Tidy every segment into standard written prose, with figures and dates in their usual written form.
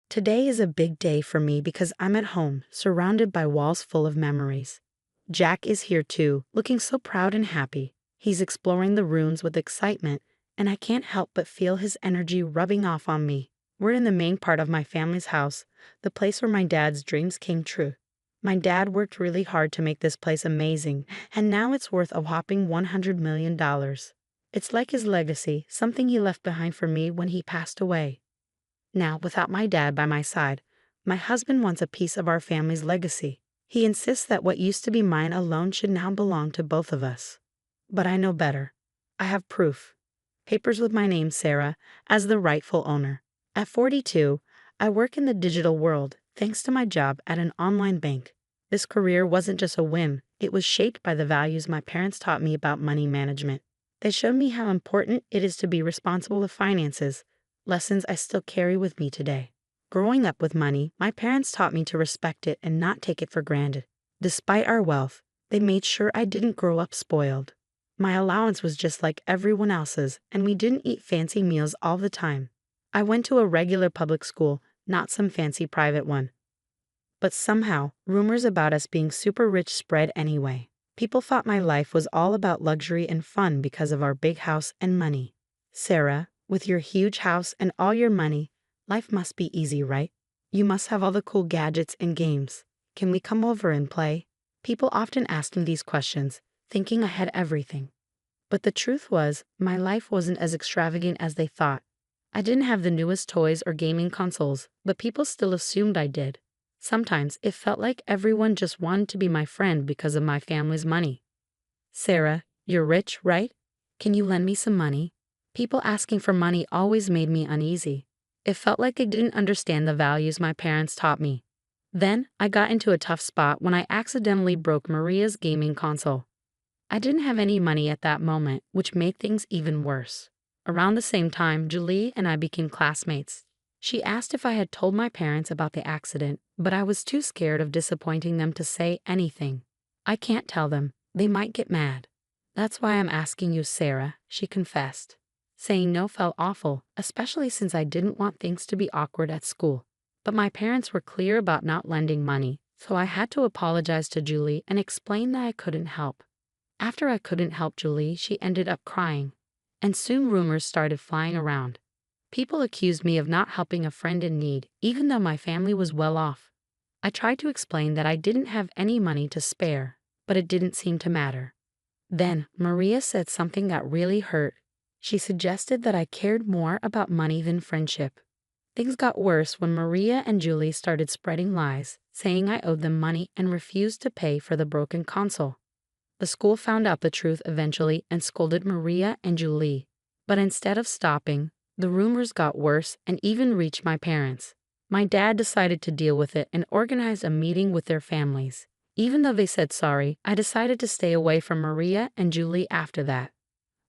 Today is a big day for me because I'm at home, surrounded by walls full of memories. Jack is here too, looking so proud and happy. He's exploring the rooms with excitement, and I can't help but feel his energy rubbing off on me. We're in the main part of my family's house, the place where my dad's dreams came true. My dad worked really hard to make this place amazing, and now it's worth a whopping $100 million. It's like his legacy, something he left behind for me when he passed away. Now, without my dad by my side, my husband wants a piece of our family's legacy. He insists that what used to be mine alone should now belong to both of us. But I know better. I have proof. Papers with my name, Sarah, as the rightful owner. At 42, I work in the digital world, thanks to my job at an online bank. This career wasn't just a whim, it was shaped by the values my parents taught me about money management. They showed me how important it is to be responsible with finances, lessons I still carry with me today. Growing up with money, my parents taught me to respect it and not take it for granted. Despite our wealth, they made sure I didn't grow up spoiled. My allowance was just like everyone else's, and we didn't eat fancy meals all the time. I went to a regular public school, not some fancy private one. But somehow, rumors about us being super rich spread anyway. People thought my life was all about luxury and fun because of our big house and money. Sarah, with your huge house and all your money, life must be easy, right? You must have all the cool gadgets and games. Can we come over and play? People often asked me these questions, thinking I had everything. But the truth was, my life wasn't as extravagant as they thought. I didn't have the newest toys or gaming consoles, but people still assumed I did. Sometimes it felt like everyone just wanted to be my friend because of my family's money. Sarah, you're rich, right? Can you lend me some money? People asking for money always made me uneasy. It felt like they didn't understand the values my parents taught me. Then, I got into a tough spot when I accidentally broke Maria's gaming console. I didn't have any money at that moment, which made things even worse. Around the same time, Julie and I became classmates. She asked if I had told my parents about the accident, but I was too scared of disappointing them to say anything. I can't tell them. They might get mad. That's why I'm asking you, Sarah, she confessed. Saying no felt awful, especially since I didn't want things to be awkward at school. But my parents were clear about not lending money, so I had to apologize to Julie and explain that I couldn't help. After I couldn't help Julie, she ended up crying. And soon rumors started flying around. People accused me of not helping a friend in need, even though my family was well off. I tried to explain that I didn't have any money to spare, but it didn't seem to matter. Then, Maria said something that really hurt. She suggested that I cared more about money than friendship. Things got worse when Maria and Julie started spreading lies, saying I owed them money and refused to pay for the broken console. The school found out the truth eventually and scolded Maria and Julie. But instead of stopping, the rumors got worse and even reached my parents. My dad decided to deal with it and organized a meeting with their families. Even though they said sorry, I decided to stay away from Maria and Julie after that.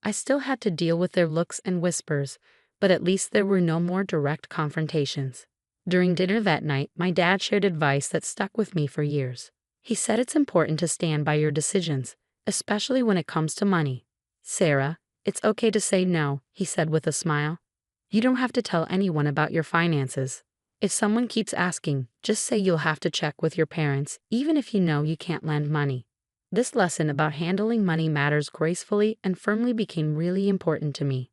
I still had to deal with their looks and whispers, but at least there were no more direct confrontations. During dinner that night, my dad shared advice that stuck with me for years. He said it's important to stand by your decisions, especially when it comes to money. Sarah, it's okay to say no, he said with a smile. You don't have to tell anyone about your finances. If someone keeps asking, just say you'll have to check with your parents, even if you know you can't lend money. This lesson about handling money matters gracefully and firmly became really important to me.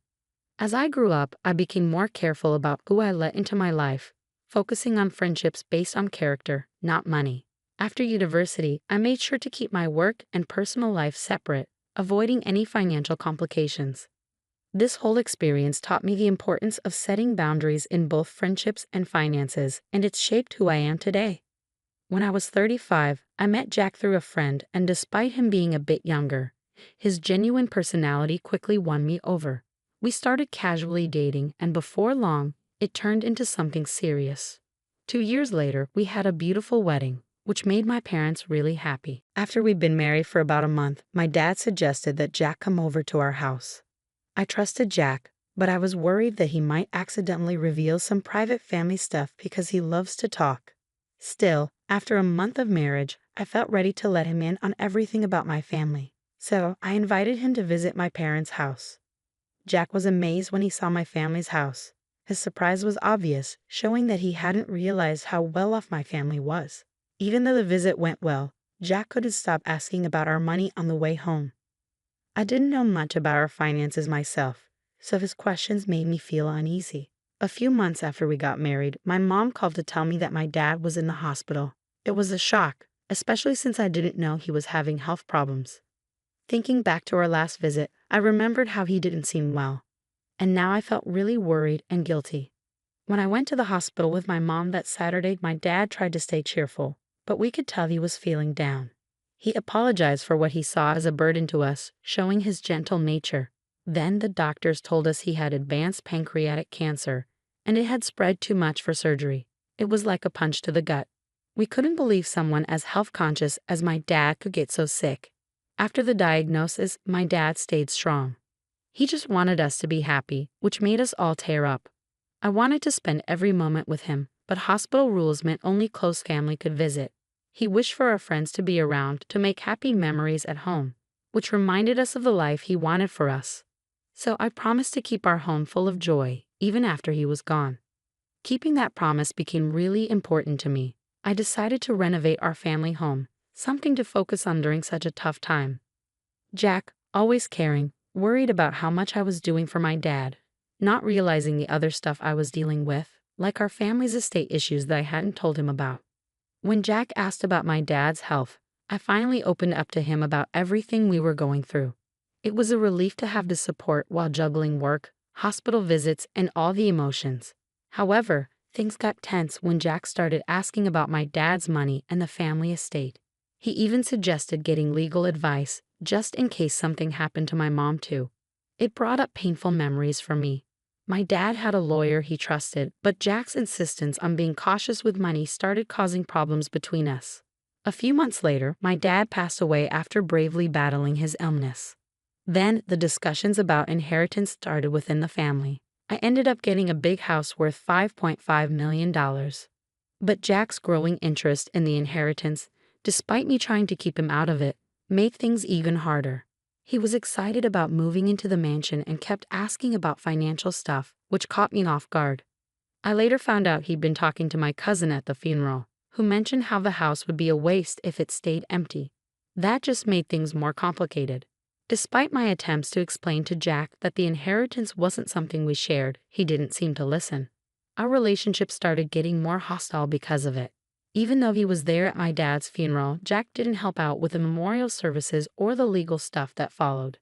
As I grew up, I became more careful about who I let into my life, focusing on friendships based on character, not money. After university, I made sure to keep my work and personal life separate, avoiding any financial complications. This whole experience taught me the importance of setting boundaries in both friendships and finances, and it's shaped who I am today. When I was 35, I met Jack through a friend, and despite him being a bit younger, his genuine personality quickly won me over. We started casually dating, and before long, it turned into something serious. 2 years later, we had a beautiful wedding, which made my parents really happy. After we'd been married for about a month, my dad suggested that Jack come over to our house. I trusted Jack, but I was worried that he might accidentally reveal some private family stuff because he loves to talk. Still, after a month of marriage, I felt ready to let him in on everything about my family. So I invited him to visit my parents' house. Jack was amazed when he saw my family's house. His surprise was obvious, showing that he hadn't realized how well off my family was. Even though the visit went well, Jack couldn't stop asking about our money on the way home. I didn't know much about our finances myself, so his questions made me feel uneasy. A few months after we got married, my mom called to tell me that my dad was in the hospital. It was a shock, especially since I didn't know he was having health problems. Thinking back to our last visit, I remembered how he didn't seem well, and now I felt really worried and guilty. When I went to the hospital with my mom that Saturday, my dad tried to stay cheerful, but we could tell he was feeling down. He apologized for what he saw as a burden to us, showing his gentle nature. Then the doctors told us he had advanced pancreatic cancer, and it had spread too much for surgery. It was like a punch to the gut. We couldn't believe someone as health-conscious as my dad could get so sick. After the diagnosis, my dad stayed strong. He just wanted us to be happy, which made us all tear up. I wanted to spend every moment with him, but hospital rules meant only close family could visit. He wished for our friends to be around to make happy memories at home, which reminded us of the life he wanted for us. So I promised to keep our home full of joy, even after he was gone. Keeping that promise became really important to me. I decided to renovate our family home, something to focus on during such a tough time. Jack, always caring, worried about how much I was doing for my dad, not realizing the other stuff I was dealing with, like our family's estate issues that I hadn't told him about. When Jack asked about my dad's health, I finally opened up to him about everything we were going through. It was a relief to have the support while juggling work, hospital visits, and all the emotions. However, things got tense when Jack started asking about my dad's money and the family estate. He even suggested getting legal advice, just in case something happened to my mom too. It brought up painful memories for me. My dad had a lawyer he trusted, but Jack's insistence on being cautious with money started causing problems between us. A few months later, my dad passed away after bravely battling his illness. Then, the discussions about inheritance started within the family. I ended up getting a big house worth $5.5 million. But Jack's growing interest in the inheritance, despite me trying to keep him out of it, made things even harder. He was excited about moving into the mansion and kept asking about financial stuff, which caught me off guard. I later found out he'd been talking to my cousin at the funeral, who mentioned how the house would be a waste if it stayed empty. That just made things more complicated. Despite my attempts to explain to Jack that the inheritance wasn't something we shared, he didn't seem to listen. Our relationship started getting more hostile because of it. Even though he was there at my dad's funeral, Jack didn't help out with the memorial services or the legal stuff that followed.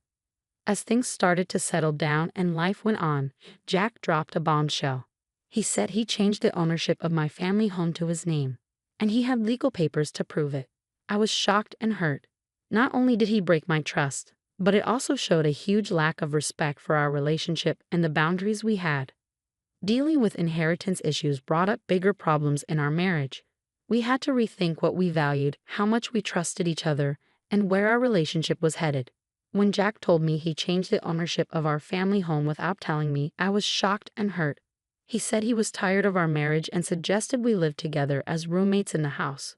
As things started to settle down and life went on, Jack dropped a bombshell. He said he changed the ownership of my family home to his name, and he had legal papers to prove it. I was shocked and hurt. Not only did he break my trust, but it also showed a huge lack of respect for our relationship and the boundaries we had. Dealing with inheritance issues brought up bigger problems in our marriage. We had to rethink what we valued, how much we trusted each other, and where our relationship was headed. When Jack told me he changed the ownership of our family home without telling me, I was shocked and hurt. He said he was tired of our marriage and suggested we live together as roommates in the house,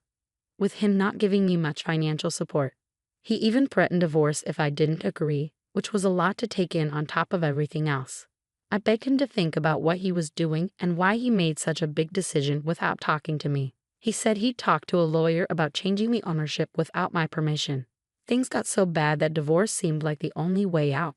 with him not giving me much financial support. He even threatened divorce if I didn't agree, which was a lot to take in on top of everything else. I begged him to think about what he was doing and why he made such a big decision without talking to me. He said he'd talked to a lawyer about changing the ownership without my permission. Things got so bad that divorce seemed like the only way out.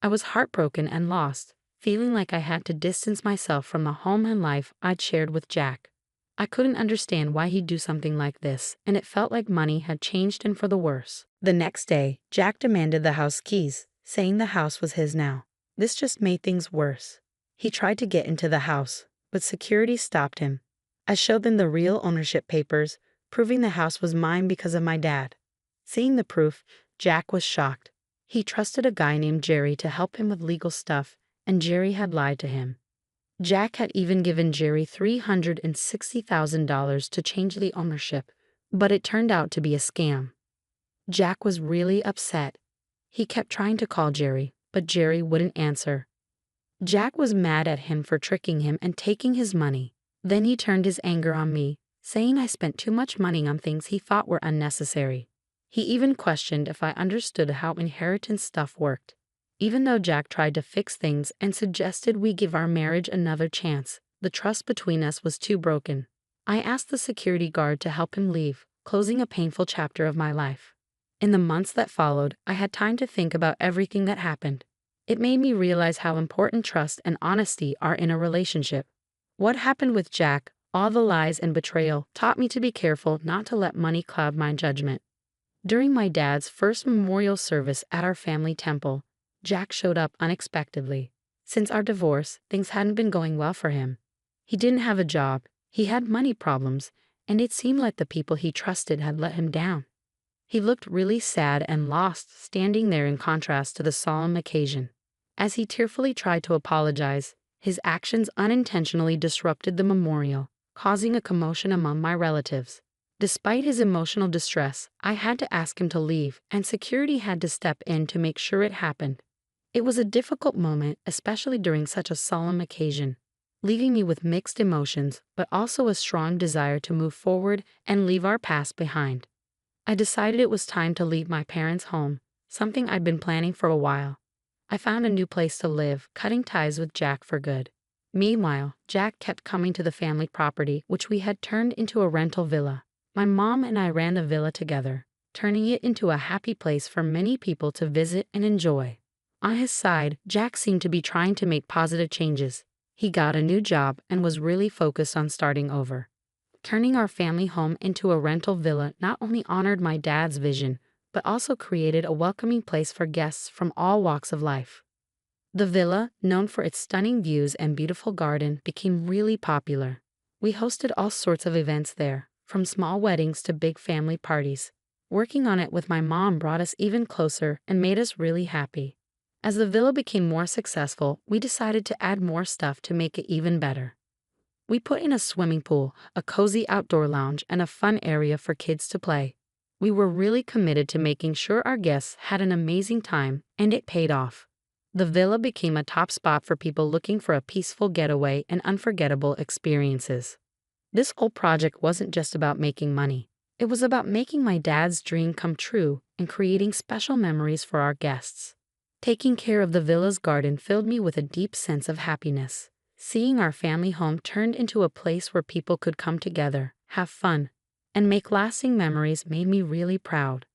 I was heartbroken and lost, feeling like I had to distance myself from the home and life I'd shared with Jack. I couldn't understand why he'd do something like this, and it felt like money had changed and for the worse. The next day, Jack demanded the house keys, saying the house was his now. This just made things worse. He tried to get into the house, but security stopped him. I showed them the real ownership papers, proving the house was mine because of my dad. Seeing the proof, Jack was shocked. He trusted a guy named Jerry to help him with legal stuff, and Jerry had lied to him. Jack had even given Jerry $360,000 to change the ownership, but it turned out to be a scam. Jack was really upset. He kept trying to call Jerry, but Jerry wouldn't answer. Jack was mad at him for tricking him and taking his money. Then he turned his anger on me, saying I spent too much money on things he thought were unnecessary. He even questioned if I understood how inheritance stuff worked. Even though Jack tried to fix things and suggested we give our marriage another chance, the trust between us was too broken. I asked the security guard to help him leave, closing a painful chapter of my life. In the months that followed, I had time to think about everything that happened. It made me realize how important trust and honesty are in a relationship. What happened with Jack, all the lies and betrayal, taught me to be careful not to let money cloud my judgment. During my dad's first memorial service at our family temple, Jack showed up unexpectedly. Since our divorce, things hadn't been going well for him. He didn't have a job, he had money problems, and it seemed like the people he trusted had let him down. He looked really sad and lost, standing there in contrast to the solemn occasion. As he tearfully tried to apologize, his actions unintentionally disrupted the memorial, causing a commotion among my relatives. Despite his emotional distress, I had to ask him to leave, and security had to step in to make sure it happened. It was a difficult moment, especially during such a solemn occasion, leaving me with mixed emotions, but also a strong desire to move forward and leave our past behind. I decided it was time to leave my parents' home, something I'd been planning for a while. I found a new place to live, cutting ties with Jack for good. Meanwhile, Jack kept coming to the family property, which we had turned into a rental villa. My mom and I ran the villa together, turning it into a happy place for many people to visit and enjoy. On his side, Jack seemed to be trying to make positive changes. He got a new job and was really focused on starting over. Turning our family home into a rental villa not only honored my dad's vision, but also created a welcoming place for guests from all walks of life. The villa, known for its stunning views and beautiful garden, became really popular. We hosted all sorts of events there, from small weddings to big family parties. Working on it with my mom brought us even closer and made us really happy. As the villa became more successful, we decided to add more stuff to make it even better. We put in a swimming pool, a cozy outdoor lounge, and a fun area for kids to play. We were really committed to making sure our guests had an amazing time, and it paid off. The villa became a top spot for people looking for a peaceful getaway and unforgettable experiences. This whole project wasn't just about making money. It was about making my dad's dream come true and creating special memories for our guests. Taking care of the villa's garden filled me with a deep sense of happiness. Seeing our family home turned into a place where people could come together, have fun, and make lasting memories made me really proud.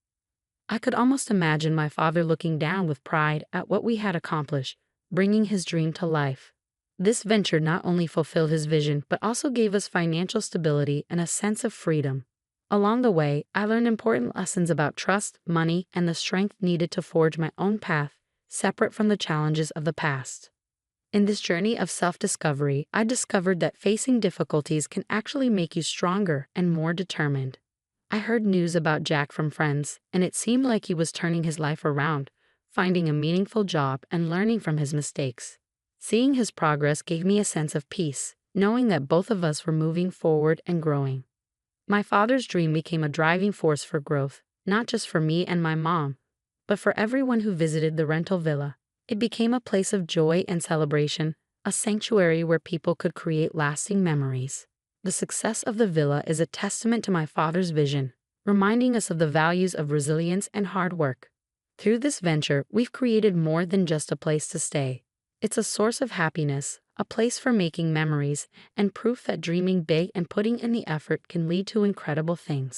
I could almost imagine my father looking down with pride at what we had accomplished, bringing his dream to life. This venture not only fulfilled his vision, but also gave us financial stability and a sense of freedom. Along the way, I learned important lessons about trust, money, and the strength needed to forge my own path, separate from the challenges of the past. In this journey of self-discovery, I discovered that facing difficulties can actually make you stronger and more determined. I heard news about Jack from friends, and it seemed like he was turning his life around, finding a meaningful job and learning from his mistakes. Seeing his progress gave me a sense of peace, knowing that both of us were moving forward and growing. My father's dream became a driving force for growth, not just for me and my mom, but for everyone who visited the rental villa. It became a place of joy and celebration, a sanctuary where people could create lasting memories. The success of the villa is a testament to my father's vision, reminding us of the values of resilience and hard work. Through this venture, we've created more than just a place to stay. It's a source of happiness, a place for making memories, and proof that dreaming big and putting in the effort can lead to incredible things.